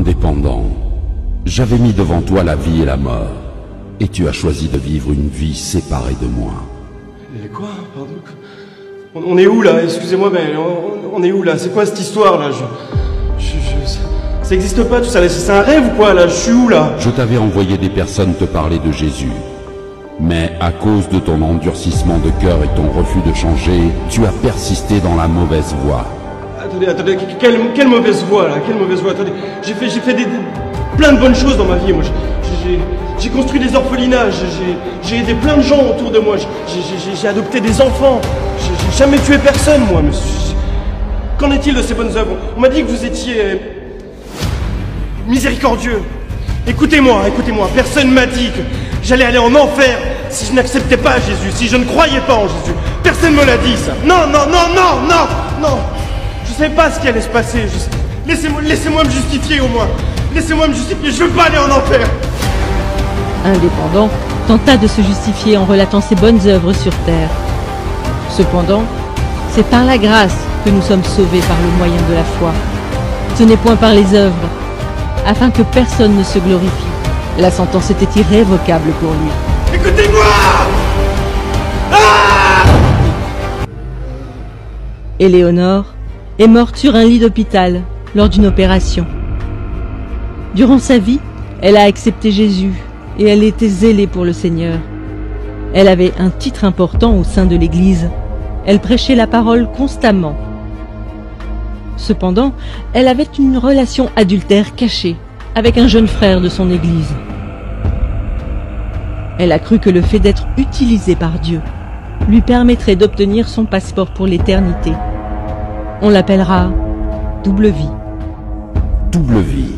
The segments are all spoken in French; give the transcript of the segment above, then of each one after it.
Indépendant, j'avais mis devant toi la vie et la mort, et tu as choisi de vivre une vie séparée de moi. Et quoi? Pardon? On est où là? Excusez-moi, mais on est où là? C'est quoi cette histoire là? Ça existe pas tout ça, c'est un rêve ou quoi là? Je suis où là? Je t'avais envoyé des personnes te parler de Jésus, mais à cause de ton endurcissement de cœur et ton refus de changer, tu as persisté dans la mauvaise voie. Attendez, quelle mauvaise voie là? Quelle mauvaise voie? Attendez, j'ai fait plein de bonnes choses dans ma vie, moi. J'ai construit des orphelinats, j'ai aidé plein de gens autour de moi, j'ai adopté des enfants, j'ai jamais tué personne, moi. Mais qu'en est-il de ces bonnes œuvres? On m'a dit que vous étiez miséricordieux. Écoutez-moi, personne m'a dit que j'allais aller en enfer si je n'acceptais pas Jésus, si je ne croyais pas en Jésus. Personne me l'a dit, ça. Non. Je sais pas ce qui allait se passer. Laissez-moi me justifier au moins. Laissez-moi me justifier, je veux pas aller en enfer. Indépendant tenta de se justifier en relatant ses bonnes œuvres sur terre. Cependant, c'est par la grâce que nous sommes sauvés par le moyen de la foi. Ce n'est point par les œuvres, afin que personne ne se glorifie. La sentence était irrévocable pour lui. Écoutez-moi! Éléonore est morte sur un lit d'hôpital lors d'une opération. Durant sa vie, elle a accepté Jésus et elle était zélée pour le Seigneur. Elle avait un titre important au sein de l'Église. Elle prêchait la parole constamment. Cependant, elle avait une relation adultère cachée avec un jeune frère de son Église. Elle a cru que le fait d'être utilisée par Dieu lui permettrait d'obtenir son passeport pour l'éternité. On l'appellera Double Vie. Double Vie.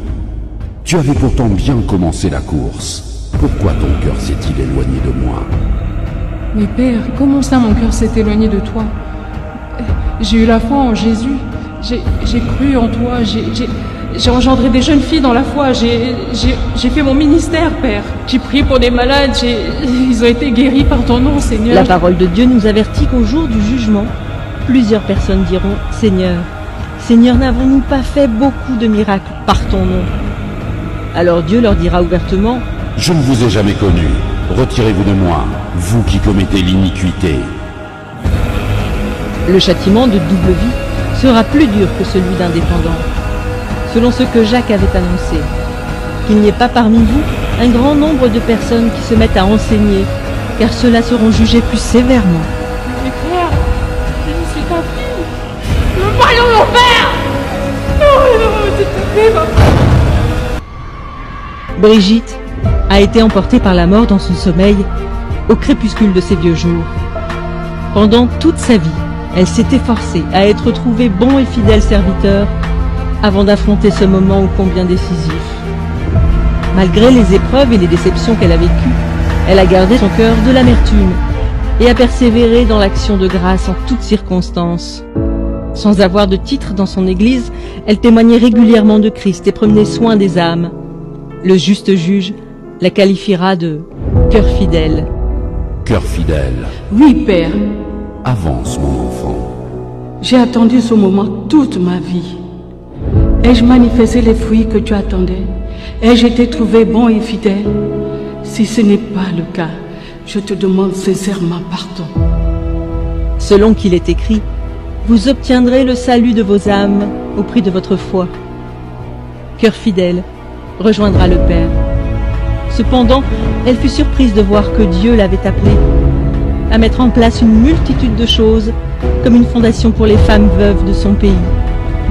Tu avais pourtant bien commencé la course. Pourquoi ton cœur s'est-il éloigné de moi? Mais Père, comment ça mon cœur s'est éloigné de toi? J'ai eu la foi en Jésus. J'ai cru en toi. J'ai engendré des jeunes filles dans la foi. J'ai fait mon ministère, Père. J'ai prié pour des malades. Ils ont été guéris par ton nom, Seigneur. La parole de Dieu nous avertit qu'au jour du jugement, plusieurs personnes diront « Seigneur, Seigneur, n'avons-nous pas fait beaucoup de miracles par ton nom ?» Alors Dieu leur dira ouvertement « Je ne vous ai jamais connu. Retirez-vous de moi, vous qui commettez l'iniquité. » Le châtiment de double vie sera plus dur que celui d'indépendant, selon ce que Jacques avait annoncé. Qu'il n'y ait pas parmi vous un grand nombre de personnes qui se mettent à enseigner, car ceux-là seront jugés plus sévèrement. Mais Père, je suis ta fille. Ne pas aller en enfer. Non, s'il te plaît, papa. Brigitte a été emportée par la mort dans son sommeil au crépuscule de ses vieux jours. Pendant toute sa vie, elle s'est efforcée à être trouvée bon et fidèle serviteur avant d'affronter ce moment ô combien décisif. Malgré les épreuves et les déceptions qu'elle a vécues, elle a gardé son cœur de l'amertume et a persévéré dans l'action de grâce en toutes circonstances. Sans avoir de titre dans son église, elle témoignait régulièrement de Christ et prenait soin des âmes. Le juste juge la qualifiera de « cœur fidèle ». Cœur fidèle. Oui, Père. Avance, mon enfant. J'ai attendu ce moment toute ma vie. Ai-je manifesté les fruits que tu attendais? Ai-je été trouvé bon et fidèle? Si ce n'est pas le cas, je te demande sincèrement pardon. Selon qu'il est écrit, vous obtiendrez le salut de vos âmes au prix de votre foi. Cœur fidèle rejoindra le Père. Cependant, elle fut surprise de voir que Dieu l'avait appelée à mettre en place une multitude de choses, comme une fondation pour les femmes veuves de son pays.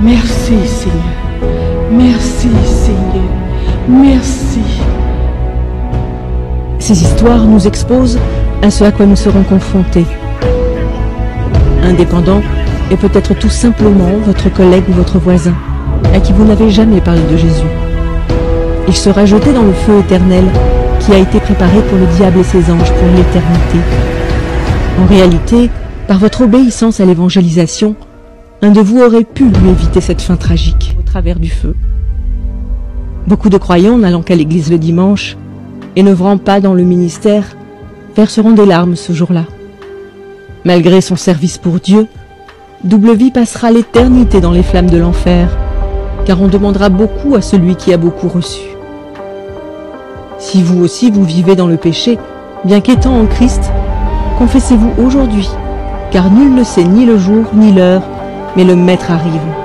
Merci, Seigneur. Merci, Seigneur. Merci. Ces histoires nous exposent à ce à quoi nous serons confrontés. Indépendant est peut-être tout simplement votre collègue ou votre voisin, à qui vous n'avez jamais parlé de Jésus. Il sera jeté dans le feu éternel qui a été préparé pour le diable et ses anges pour l'éternité. En réalité, par votre obéissance à l'évangélisation, un de vous aurait pu lui éviter cette fin tragique au travers du feu. Beaucoup de croyants n'allant qu'à l'église le dimanche et n'œuvrant pas dans le ministère verseront des larmes ce jour-là. Malgré son service pour Dieu, Double Vie passera l'éternité dans les flammes de l'enfer, car on demandera beaucoup à celui qui a beaucoup reçu. Si vous aussi vous vivez dans le péché, bien qu'étant en Christ, confessez-vous aujourd'hui, car nul ne sait ni le jour ni l'heure, mais le Maître arrive.